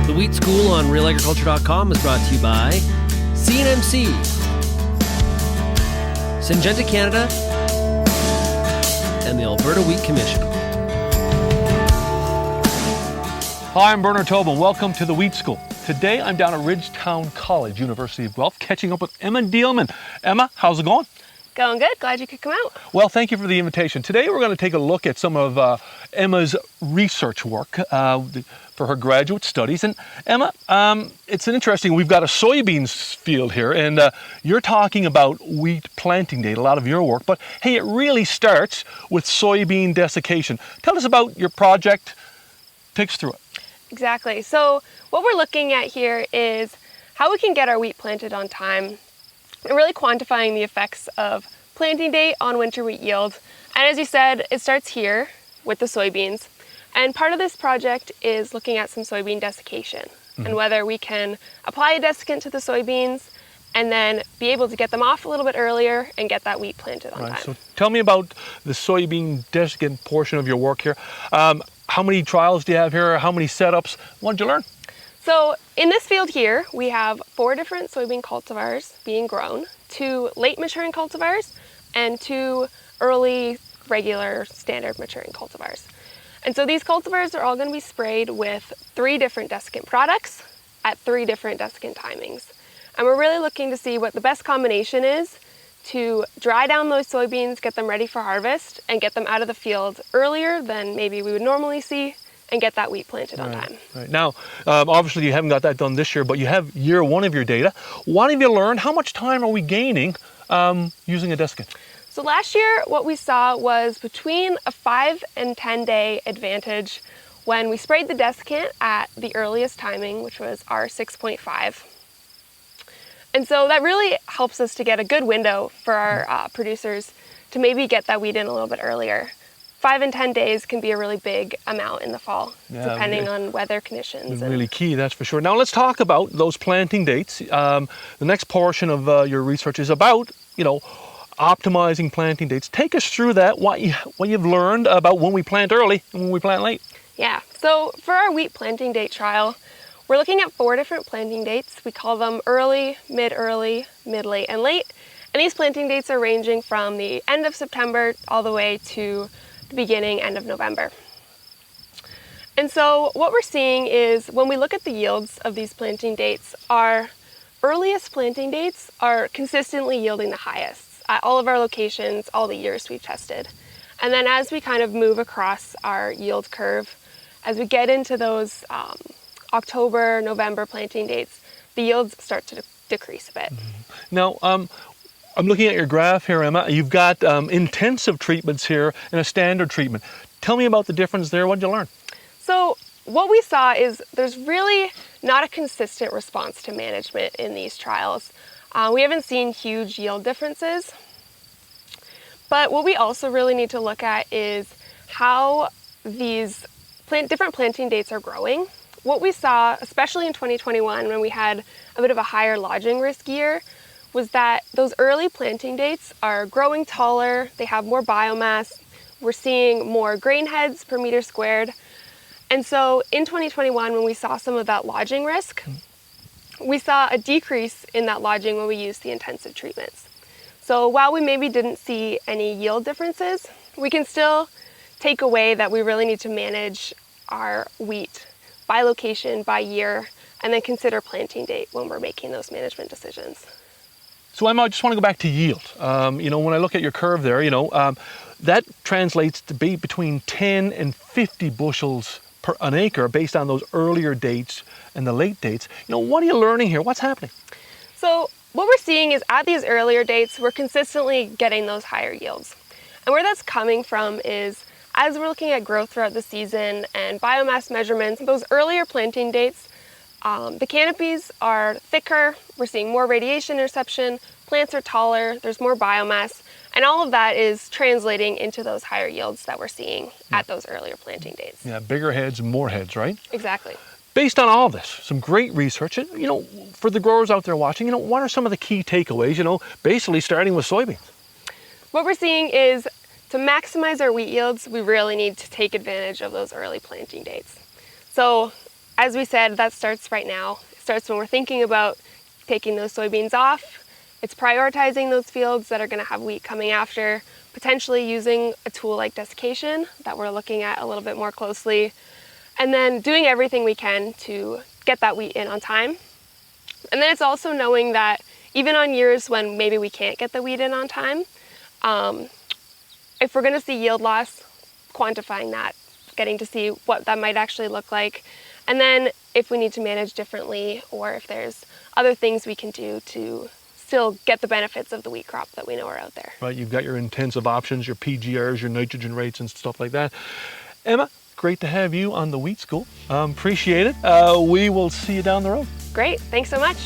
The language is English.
The Wheat School on RealAgriculture.com is brought to you by CNMC, Syngenta Canada, and the Alberta Wheat Commission. Hi, I'm Bernard Tobin. Welcome to the Wheat School. Today I'm down at Ridgetown College, University of Guelph, catching up with Emma Dieleman. Emma, how's it going? Going good. Glad you could come out. Well, thank you for the invitation. Today we're going to take a look at some of Emma's research work for her graduate studies. And Emma, it's an interesting, we've got a soybeans field here, and you're talking about wheat planting date, a lot of your work, but hey, it really starts with soybean desiccation. Tell us about your project. Take us through it. Exactly. So what we're looking at here is how we can get our wheat planted on time and really quantifying the effects of planting date on winter wheat yield. And as you said, it starts here with the soybeans. And part of this project is looking at some soybean desiccation and whether we can apply a desiccant to the soybeans and then be able to get them off a little bit earlier and get that wheat planted on time. So tell me about the soybean desiccant portion of your work here. How many trials do you have here? How many setups? What did you learn? So in this field here, we have 4 different soybean cultivars being grown, 2 late maturing cultivars, and 2 early regular standard maturing cultivars. And so these cultivars are all going to be sprayed with 3 different desiccant products at 3 different desiccant timings. And we're really looking to see what the best combination is to dry down those soybeans, get them ready for harvest, and get them out of the field earlier than maybe we would normally see, and get that wheat planted on time. Right. Now, obviously you haven't got that done this year, but you have year 1 of your data. What have you learned? How much time are we gaining using a desiccant? So last year, what we saw was between a 5 and 10 day advantage when we sprayed the desiccant at the earliest timing, which was R6.5. And so that really helps us to get a good window for our producers to maybe get that wheat in a little bit earlier. 5 and 10 days can be a really big amount in the fall, depending on weather conditions. Really key, that's for sure. Now let's talk about those planting dates. The next portion of your research is about, optimizing planting dates. Take us through that, what you've learned about when we plant early and when we plant late. Yeah, so for our wheat planting date trial, we're looking at 4 different planting dates. We call them early, mid-late, and late. And these planting dates are ranging from the end of September all the way to end of November. And so what we're seeing is when we look at the yields of these planting dates, our earliest planting dates are consistently yielding the highest at all of our locations, all the years we've tested. And then as we kind of move across our yield curve, as we get into those October, November planting dates, the yields start to decrease a bit. Now, I'm looking at your graph here, Emma. You've got intensive treatments here and a standard treatment. Tell me about the difference there. What did you learn? So what we saw is there's really not a consistent response to management in these trials. We haven't seen huge yield differences. But what we also really need to look at is how these different planting dates are growing. What we saw, especially in 2021, when we had a bit of a higher lodging risk year, was that those early planting dates are growing taller, they have more biomass, we're seeing more grain heads per meter squared. And so in 2021, when we saw some of that lodging risk, we saw a decrease in that lodging when we used the intensive treatments. So while we maybe didn't see any yield differences, we can still take away that we really need to manage our wheat by location, by year, and then consider planting date when we're making those management decisions. So Emma, I just want to go back to yield. When I look at your curve there, that translates to be between 10 and 50 bushels per an acre based on those earlier dates and the late dates. What are you learning here? What's happening? So what we're seeing is at these earlier dates, we're consistently getting those higher yields. And where that's coming from is as we're looking at growth throughout the season and biomass measurements, those earlier planting dates, the canopies are thicker, we're seeing more radiation interception, plants are taller, there's more biomass, and all of that is translating into those higher yields that we're seeing at those earlier planting dates. Yeah, bigger heads, more heads, right? Exactly. Based on all this, some great research, for the growers out there watching, what are some of the key takeaways, basically starting with soybeans? What we're seeing is to maximize our wheat yields, we really need to take advantage of those early planting dates. So as we said, that starts right now. It starts when we're thinking about taking those soybeans off. It's prioritizing those fields that are going to have wheat coming after, potentially using a tool like desiccation that we're looking at a little bit more closely, and then doing everything we can to get that wheat in on time. And then it's also knowing that even on years when maybe we can't get the wheat in on time, if we're going to see yield loss, quantifying that, getting to see what that might actually look like, and then if we need to manage differently or if there's other things we can do to still get the benefits of the wheat crop that we know are out there. Right, you've got your intensive options, your PGRs, your nitrogen rates and stuff like that. Emma, great to have you on the Wheat School. Appreciate it. We will see you down the road. Great, thanks so much.